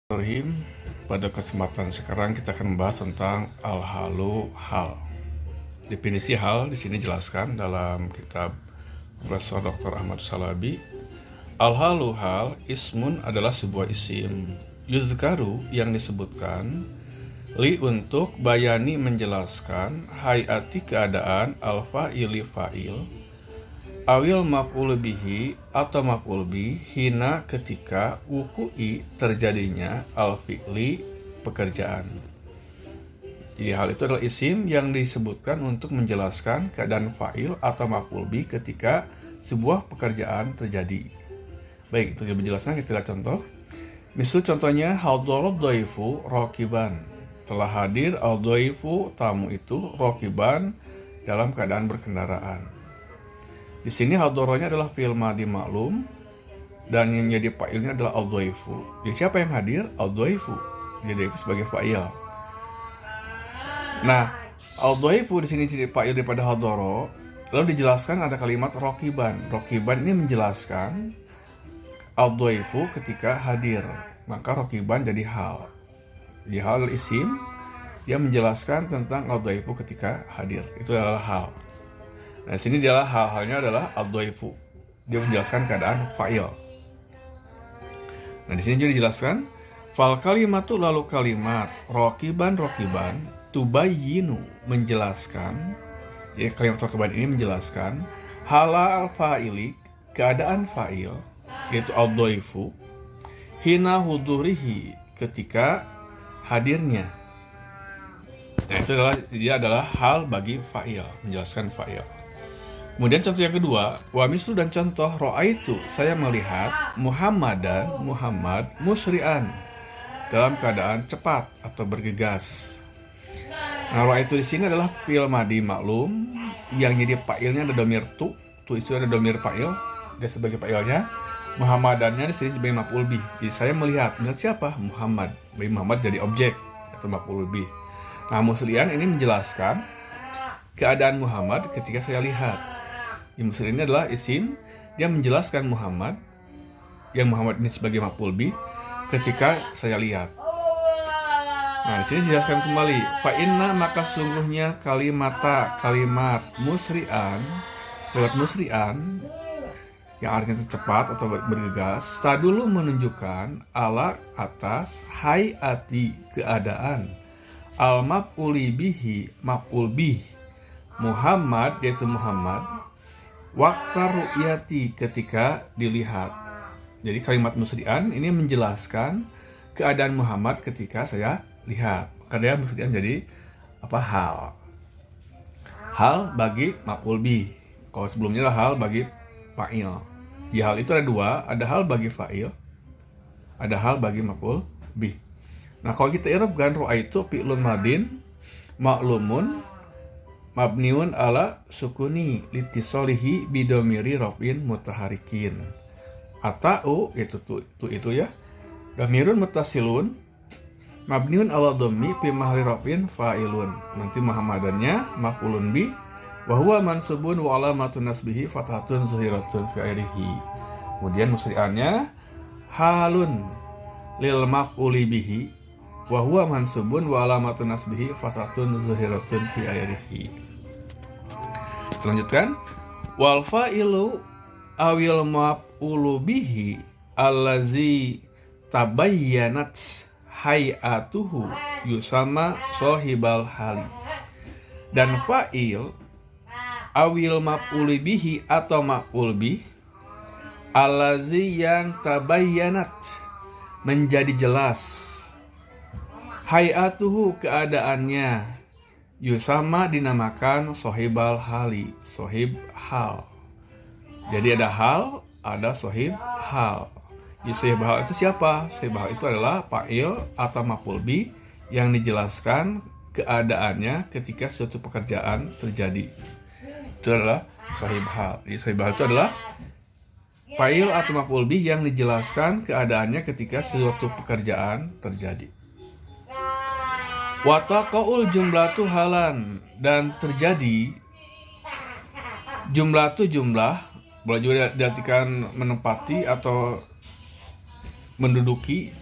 Bismillahirrahmanirrahim. Pada kesempatan sekarang kita akan membahas tentang al-halu hal. Definisi hal di sini jelaskan dalam kitab Profesor Dr. Ahmad Salabi. Al-halu hal ismun adalah sebuah isim yuzkaru yang disebutkan li untuk bayani menjelaskan hayati keadaan al-fa'ili fa'il awil maf'ul bihi atau maf'ul bih hina ketika wuku'i terjadinya al-fi'li pekerjaan. Jadi hal itu adalah isim yang disebutkan untuk menjelaskan keadaan fa'il atau maf'ul bih ketika sebuah pekerjaan terjadi. Baik, itu penjelasan, kita lihat contoh. Misal contohnya hadharad dhaifu raqiban. Telah hadir al-dhaifu tamu itu raqiban dalam keadaan berkendaraan. Di sini hadoronya adalah fi'il madhi maklum dan yang jadi fa'ilnya adalah al-dhaifu. Jadi siapa yang hadir? Al-dhaifu. Jadi sebagai fa'il. Nah, al-dhaifu di sini jadi fa'il daripada hadoro. Lalu dijelaskan ada kalimat raqiban. Raqiban ini menjelaskan al-dhaifu ketika hadir. Maka raqiban jadi hal. Jadi hal isim yang menjelaskan tentang al-dhaifu ketika hadir. Itu adalah hal. Nah, sini adalah hal-halnya adalah al-dhaifu. Dia menjelaskan keadaan fa'il. Nah, di sini juga dijelaskan fal kalimatu lalu kalimat raqiban tubayyinu menjelaskan. Jadi kalimat raqiban ini menjelaskan halal fa'ili keadaan fa'il yaitu al-dhaifu hina hudurihi ketika hadirnya. Nah, itu adalah hal bagi fa'il, menjelaskan fa'il. Kemudian contoh yang kedua, wa mislu dan contoh ro'aitu, saya melihat Muhammad musri'an dalam keadaan cepat atau bergegas. Nah, ro'aitu di sini adalah fi'il madhi maklum yang jadi fa'ilnya ada domir tu itu ada domir fa'il, dia sebagai fa'ilnya. Muhammadannya di sini sebagai maf'ul bih. Jadi saya melihat siapa? Muhammad. Bagi Muhammad jadi objek atau maf'ul bih. Nah, musri'an ini menjelaskan keadaan Muhammad ketika saya lihat. Musri ini adalah isim, dia menjelaskan Muhammad, yang Muhammad ini sebagai maf'ul bih ketika saya lihat. Nah, di sini dijelaskan kembali, fa inna maka sungguhnya kalimat musri'an, lewat musri'an yang artinya cepat atau bergegas, dulu menunjukkan ala atas hayati keadaan al maf'uli bihi maf'ul bih Muhammad yaitu Muhammad waktu ru'yati ketika dilihat. Jadi kalimat musri'an ini menjelaskan keadaan Muhammad ketika saya lihat. Karena musri'an jadi hal. Hal bagi maf'ul bih. Kalau sebelumnya adalah hal bagi fa'il. Di hal itu ada dua, ada hal bagi fa'il, ada hal bagi maf'ul bih. Nah, kalau kita i'rabkan ru'aitu fi'lun madin ma'lumun mabniun ala sukuni litisolihi bidomiri rofin mutaharikin. Atau itu ya. Domirun mutasilun mabniun ala domi fi mahli rofin fa'ilun. Nanti Muhammadannya maf'ulun bih wa huwa mansubun wa alamatun nasbihi fathatun zuhiratun fi airihi. Kemudian musri'annya halun lil maf'uli bihi wa huwa mansubun wa alamatun nasbihi fathatun zuhiratun fi airihi. Selanjutkan wal fa'ilu awil maf'ulu bihi allazi tabayyanat hay'atuhu yusama sohibal hali. Dan fa'il awil maf'uli bihi atau maf'ul bih allazi yang tabayyanat menjadi jelas hay'atuhu keadaannya yusama dinamakan sohibal hali, sohib hal. Jadi ada hal, ada sohib hal. Jadi sohib hal itu siapa? Sohib hal itu adalah fa'il atau maf'ul bih yang dijelaskan keadaannya ketika suatu pekerjaan terjadi. Itu adalah sohib hal. Jadi sohib hal itu adalah fa'il atau maf'ul bih yang dijelaskan keadaannya ketika suatu pekerjaan terjadi. Wataqaul jumlatu halan dan terjadi jumlah boleh juga diartikan menempati atau menduduki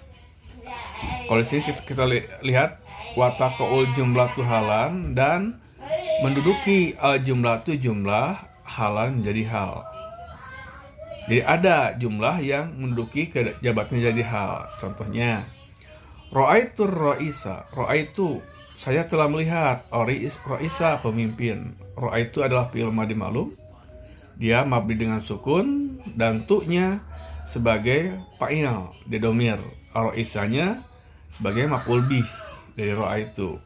Kalau di sini kita lihat wataqaul jumlatu halan, dan menduduki al jumlatu jumlah, halan menjadi hal. Jadi ada jumlah yang menduduki ke jabatan menjadi hal. Contohnya, ro'aitur ro'isa. Ro'aitu, saya telah melihat. Ro'isa, pemimpin. Ro'aitu adalah fi'il madhi ma'lum. Dia mabni dengan sukun dan tu-nya sebagai fa'il di domir. Ro'isanya sebagai maf'ul bih dari ro'aitu.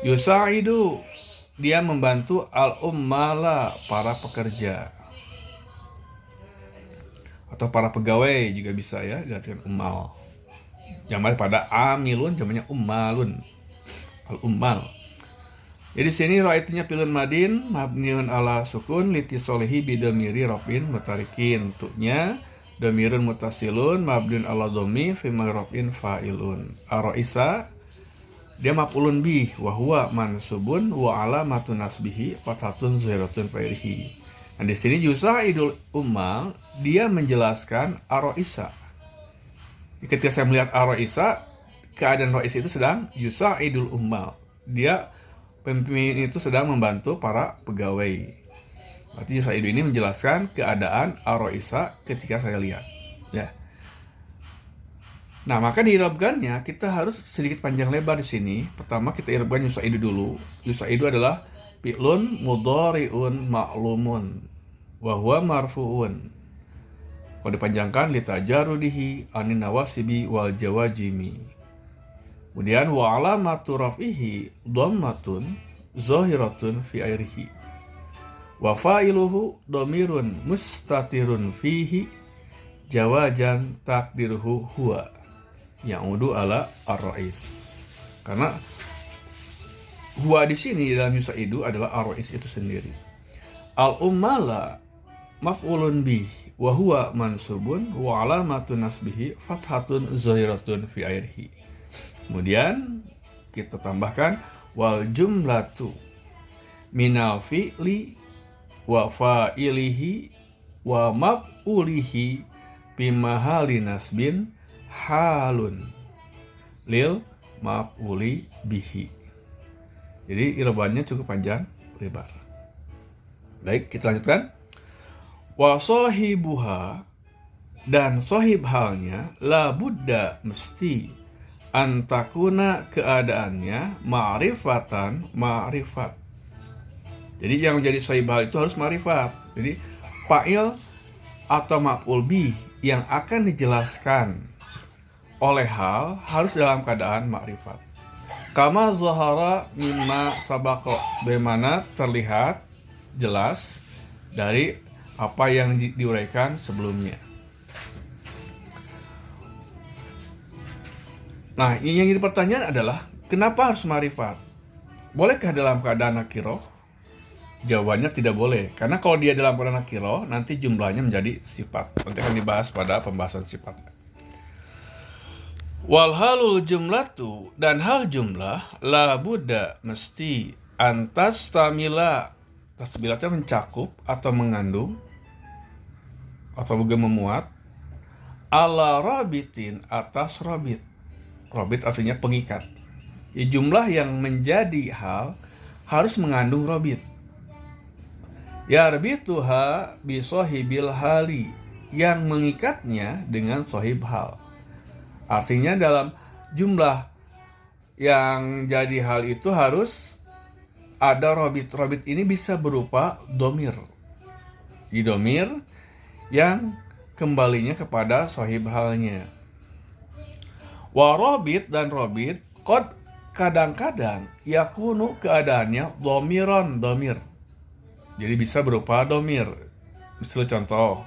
Yusa'idu, dia membantu al-ummala, para pekerja. Atau para pegawai juga bisa ya, gantikan ummal. Jamak pada amilun, jamaknya ummalun. Al-ummal. Jadi sini ra'aitunya fi'lun madin mabniun ala sukun litisolihi bidamiri rafin mutarikin. Tuknya damirun mutasilun mabniun ala dhammi fi marrafin fa'ilun. Ar-ra'isa, dia maf'ulun bih wa huwa mansubun wa alamatun nasbihi fathatun zairatun fa'ilihi. Nah, di sini Yusa'idul ummal, dia menjelaskan ar-ra'isa. Ketika saya melihat ar-ra'isa, keadaan ra'is itu sedang Yusa'idul ummal. Dia, pemimpin itu, sedang membantu para pegawai. Berarti Yusa'idu ini menjelaskan keadaan ar-ra'isa ketika saya lihat. Ya. Nah, maka diirabkannya kita harus sedikit panjang lebar di sini. Pertama kita irabkan Yusa'idu dulu. Yusa'idu adalah fi'lun mudhari'un ma'lumun wa huwa marfu'un. Kalau dipanjangkan litajarudihi anin nawasibi wal jawajimi. Kemudian wa alamatu raf'ihi dhammatun zahiratun fi airihi. Wa fa'iluhu dhamirun mustatirun fihi jawajan takdiruhu huwa ya'udu ala ar-ra'is. Karena huwa di sini dalam Yusa'idu adalah ar-ra'is itu sendiri. Al-ummala maf'ulun bih wa huwa mansubun wa alamatun nasbihi fathatun zahiratun fi airihi. Kemudian kita tambahkan wal jumlatu minal fi'li wa fa'ilihi wa maf'ulihi bimahali nasbin halun lil maf'uli bihi. Jadi irabannya cukup panjang lebar. Baik, kita lanjutkan. Wa sahibuha, dan sahib halnya la budda, mesti, antakuna, keadaannya ma'rifatan, ma'rifat. Jadi yang menjadi sahib hal itu harus ma'rifat. Jadi fa'il atau maf'ul bih yang akan dijelaskan oleh hal harus dalam keadaan ma'rifat. Kama zahara mimma sabaqo, bagaimana terlihat jelas dari apa yang diuraikan sebelumnya. Nah, yang jadi pertanyaan adalah kenapa harus ma'rifat? Bolehkah dalam keadaan nakiro? Jawabannya tidak boleh, karena kalau dia dalam keadaan nakiro, nanti jumlahnya menjadi sifat. Nanti akan dibahas pada pembahasan sifat. Wal halul jumlatu, dan hal jumlah la budda, mesti, antas tamila, tasbilatnya mencakup atau mengandung atau juga memuat, ala rabitin, atas rabit. Rabit artinya pengikat. Jumlah yang menjadi hal harus mengandung rabit. Yarbituha bi sahibil hali, yang mengikatnya dengan sahib hal. Artinya dalam jumlah yang jadi hal itu harus ada robit. Robit ini bisa berupa domir. Di domir yang kembalinya kepada sahib halnya. Warobit, dan robit kod kadang-kadang yakunu, keadaannya domiron, domir. Jadi bisa berupa domir. Misalnya contoh,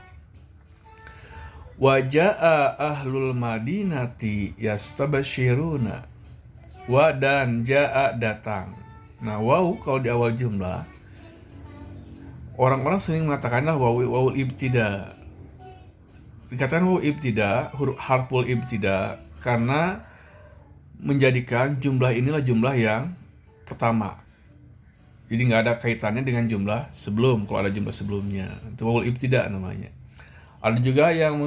waja'a ahlul madinati yastabashiruna. Wa, dan ja'a, datang. Nah, waw kalau di awal jumlah, orang-orang sering mengatakanlah wawul ibtida. Dikatakan waw ibtida, huruf harful ibtida, karena menjadikan jumlah inilah jumlah yang pertama. Jadi nggak ada kaitannya dengan jumlah sebelum, kalau ada jumlah sebelumnya. Itu wawul ibtida namanya. Ada juga yang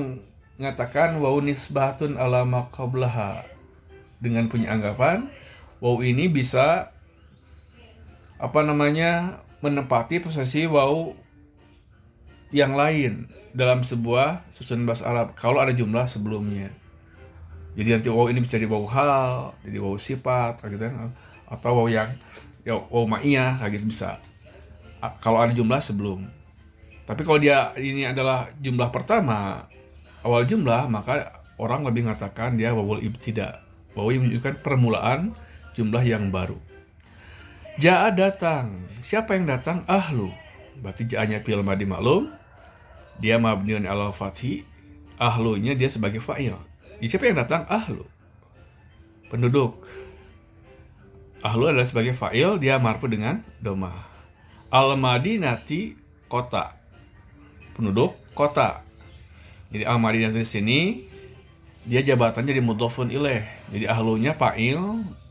mengatakan waw nisbatun ala ma qablaha. dengan punya anggapan waw ini bisa menempati posisi waw yang lain dalam sebuah susunan bahasa Arab kalau ada jumlah sebelumnya. Jadi nanti waw ini bisa jadi waw hal, jadi waw sifat, gitu kan, atau waw yang waw ma'iyah, kayak gitu bisa. Kalau ada jumlah sebelum. Tapi kalau dia ini adalah jumlah pertama, awal jumlah, maka orang lebih mengatakan dia wawul ibtida. Waw yang menunjukkan permulaan jumlah yang baru. Ja'a datang. Siapa yang datang? Ahlu. Berarti ja'anya fi'il madhi maklum. Dia mabniun ala fathi. Ahlunya dia sebagai fa'il. Jadi siapa yang datang? Ahlu. Penduduk. Ahlu adalah sebagai fa'il, dia marfu dengan domah. Al-Madinati, kota. Penduduk kota. Jadi Al-Madinah di sini dia jabatannya di mudhofun ilaih. Jadi ahlunya fa'il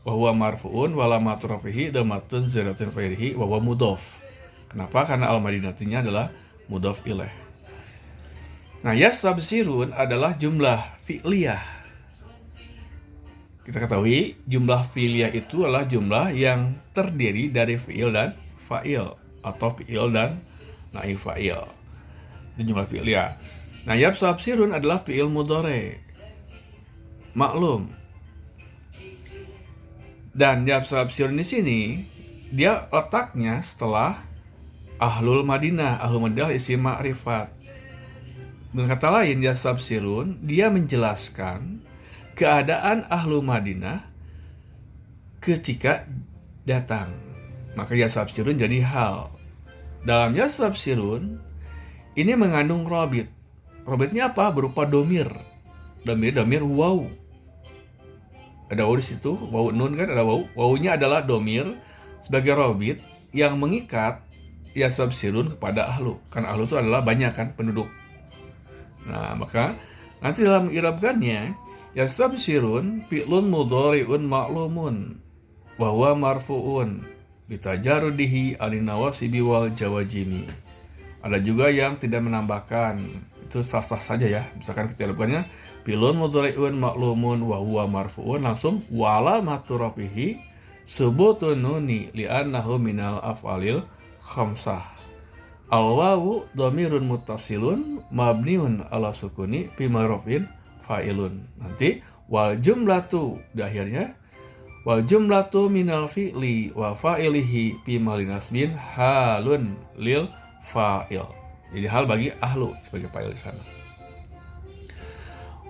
wa huwa marfu'un wa lamatu rafihi dhammatun ziratin fa'ilihi wa huwa mudhof. Kenapa? Karena Al-Madinatinya adalah mudhof ilaih. Nah, yastabsirun adalah jumlah fi'liyah. Kita ketahui jumlah fi'liyah itu adalah jumlah yang terdiri dari fi'il dan fa'il atau fi'il dan naib fa'il. Itu jumlah fi'liyah. Nah, yastabsirun adalah fi'il mudhari maklum. Dan yastabsirun di sini dia letaknya setelah Ahlul Madinah. Ahlul Madinah isim ma'rifat. Dengan kata lain, yastabsirun dia menjelaskan keadaan Ahlul Madinah ketika datang. Maka yastabsirun jadi hal. Dalam yastabsirun ini mengandung robit. Robitnya apa? Berupa domir. Domir waw. Ada waw di situ, waw nun kan ada waw. Wawnya adalah domir sebagai robit yang mengikat yastabsirun kepada ahlu. Karena ahlu itu adalah banyak kan penduduk. Nah, maka nanti dalam i'rabkannya yastabsirun fi'lun mudhari'un ma'lumun wa huwa marfu'un bitajarudihi alinawasibi wal jawajimi. Ada juga yang tidak menambahkan, itu sah-sah saja ya. Misalkan kita i'rabkannya fi'lun mudhari'un ma'lumun wa huwa marfu'un, langsung wala maturafihi subutun nuni li'annahu minal af'alil khamsah. Al-wawu dhamirun muttasilun mabniun ala sukuni fi marofin fa'ilun. Nanti wal jumlatu di akhirnya wal jumlatu minal fi'li wa fa'ilihi fi mahallin nasbin halun lil fa'il. Jadi hal bagi ahlu sebagai fa'il di sana.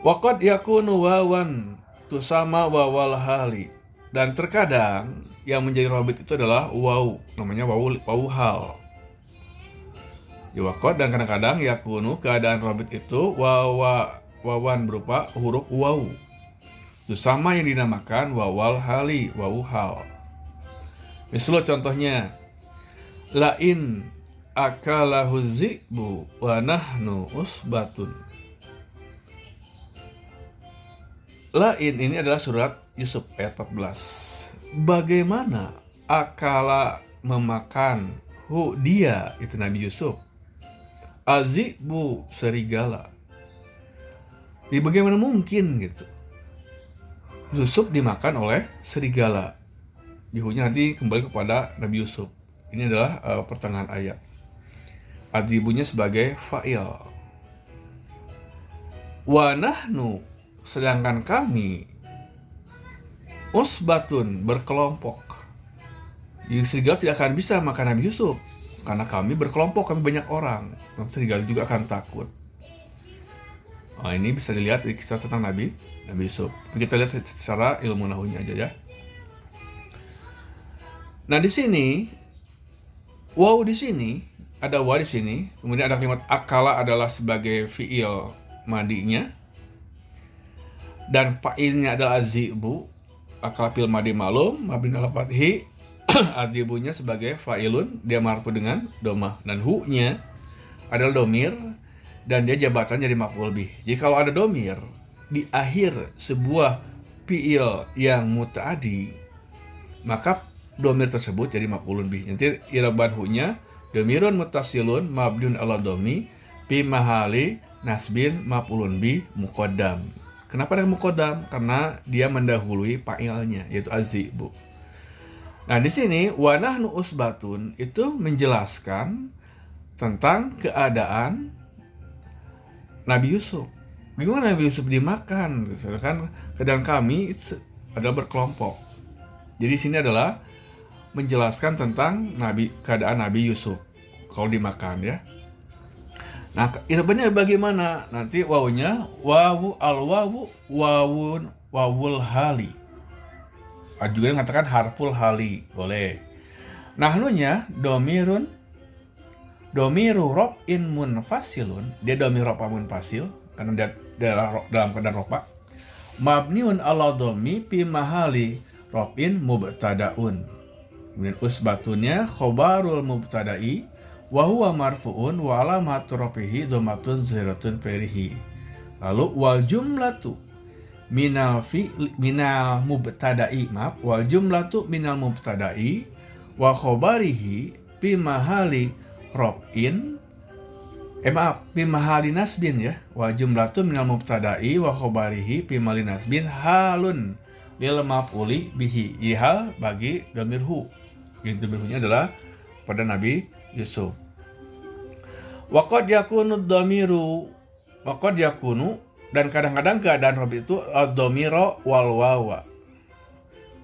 Wa qad yakunu wawan tusama wawal hali. Dan terkadang yang menjadi robit itu adalah waw, namanya waw hal. Diwakot, dan kadang-kadang yakunu keadaan robit itu wawan berupa huruf waw. Itu sama yang dinamakan wawal hali, waw hal. Misalnya contohnya, lain akalahu zi'bu wa nahnu usbatun. Lain ini adalah surat Yusuf ayat 14. Bagaimana akala memakan dia, itu Nabi Yusuf. Azibu serigala. Jadi bagaimana mungkin gitu Yusuf dimakan oleh serigala? Yuhunya nanti kembali kepada Nabi Yusuf. Ini adalah pertengahan ayat. Azibunya sebagai fa'il. Wa nahnu, sedangkan kami, usbatun, berkelompok. Jadi serigala tidak akan bisa makan Nabi Yusuf karena kami berkelompok, kami banyak orang. Serigala juga akan takut. Nah, ini bisa dilihat di kisah tentang Nabi Yusuf. Kita lihat secara ilmu nahunya aja ya. Nah, di sini waw di sini ada wa di sini, kemudian ada kalimat akala adalah sebagai fi'il madinya, dan fa'ilnya adalah azibu. Akala fi'il madi malum mabni ala fathi. Azibunya sebagai fa'ilun, dia marfu dengan domah, dan hu-nya adalah domir dan dia jabatan jadi maf'ul bih. Jadi kalau ada domir di akhir sebuah fi'il yang muta'addi, maka domir tersebut jadi maf'ulun bih. Nanti i'raban hu-nya domirun muttasilun mabniun ala domi fi mahali nasbin maf'ulun bih muqaddam. Kenapa dia mukodam? Karena dia mendahului fa'ilnya, yaitu az-zi'bu. Nah, di sini wa nahnu usbatun itu menjelaskan tentang keadaan Nabi Yusuf. Gimana Nabi Yusuf dimakan? Kan keadaan kami itu adalah berkelompok. Jadi sini adalah menjelaskan tentang keadaan Nabi Yusuf kalau dimakan ya. Nah, irbannya bagaimana? Nanti wawunya wawu wawul hali. Juga mengatakan harful hali, boleh. Nahnunya domiru rob'in munfasilun. Dia domir rob munfasil karena dia dalam keadaan ropa. Mabniun ala domi fi mahali rob'in mubtadaun. Kemudian usbatunnya khobarul mubtada'i wa huwa marfu'un wa alamatu rafihi dhammatun zahiratun ferihi. Lalu wal jumlatu minal mubtada'i, wal jumlatu minal mubtada'i wa khabarihi fi mahali raf'in fi mahali nasbin ya. Wa jumlatu minal mubtada'i wa khabarihi fi mahali nasbin halun lil maf'uli bihi. Ihal bagi dhamir hu. Dhamir hu-nya adalah pada Nabi Yusuf. Waqad yakunu dhamiru, waqad yakunu, dan kadang-kadang keadaan rob itu ad-dhamira wal wawa.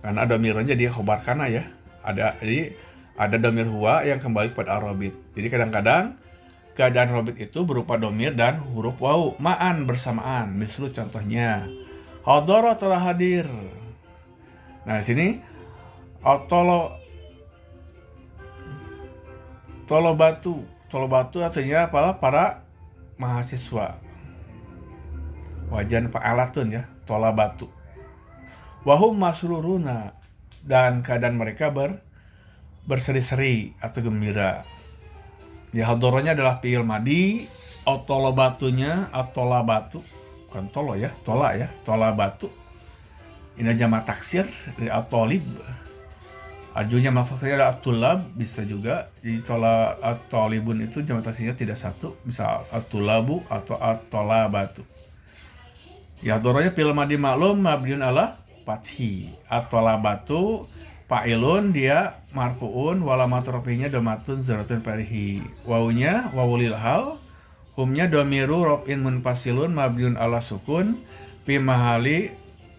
Karena dhamirannya dia khobar kana ya. Jadi ada dhamir huwa yang kembali kepada ar-robit. Jadi kadang-kadang keadaan robit itu berupa dhamir dan huruf wawu ma'an bersamaan. Misal contohnya hadara telah hadir. Nah, di sini Tolobatu artinya para mahasiswa. Wajan fa'alatun ya, tolabatu. Wahum masruruna, dan keadaan mereka berseri-seri atau gembira. Ya, hadoronya adalah fi'il madi, tolobatunya tolabatu, bukan tolo ya, tola ya, tolabatu. Ini jamak taksir dari atolib. Ajunya maksudnya ada atulab, bisa juga. Jadi atolibun itu jamak taksirnya tidak satu, bisa atulabu atau atolabatu. Ya, doronya fi'il madi maklum mabniun ala fathi. Atolabatu fa'ilun, dia marfu'un walamatu rafi'nya dhammatun zahiratun ferihi. Wawunya wawulil hal, humnya dhamiru raf'in munfasilun mabniun ala sukun fi mahali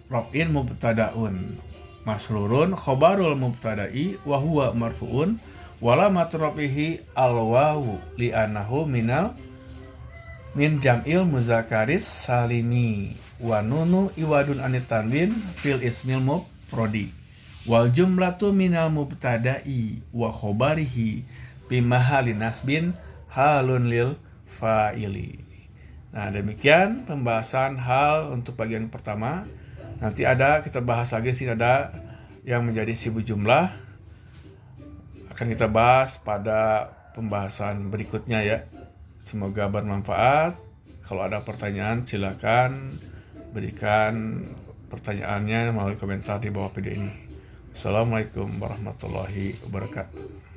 raf'in mubtada'un. Masrurun khobarul mubtada'i wa huwa marfu'un wala matrafihi al-wawu li'annahu min jam'il muzakaris salimi wa nunu iwadun anit tanwin fil ismil mufrodi wal jumlatu minal mubtada'i wa khobarihi bi mahali nasbin halun lil fa'ili. Nah, demikian pembahasan hal untuk bagian pertama. Nanti kita bahas lagi sini ada yang menjadi sibuk jumlah. Akan kita bahas pada pembahasan berikutnya ya. Semoga bermanfaat. Kalau ada pertanyaan silakan berikan pertanyaannya melalui komentar di bawah video ini. Assalamualaikum warahmatullahi wabarakatuh.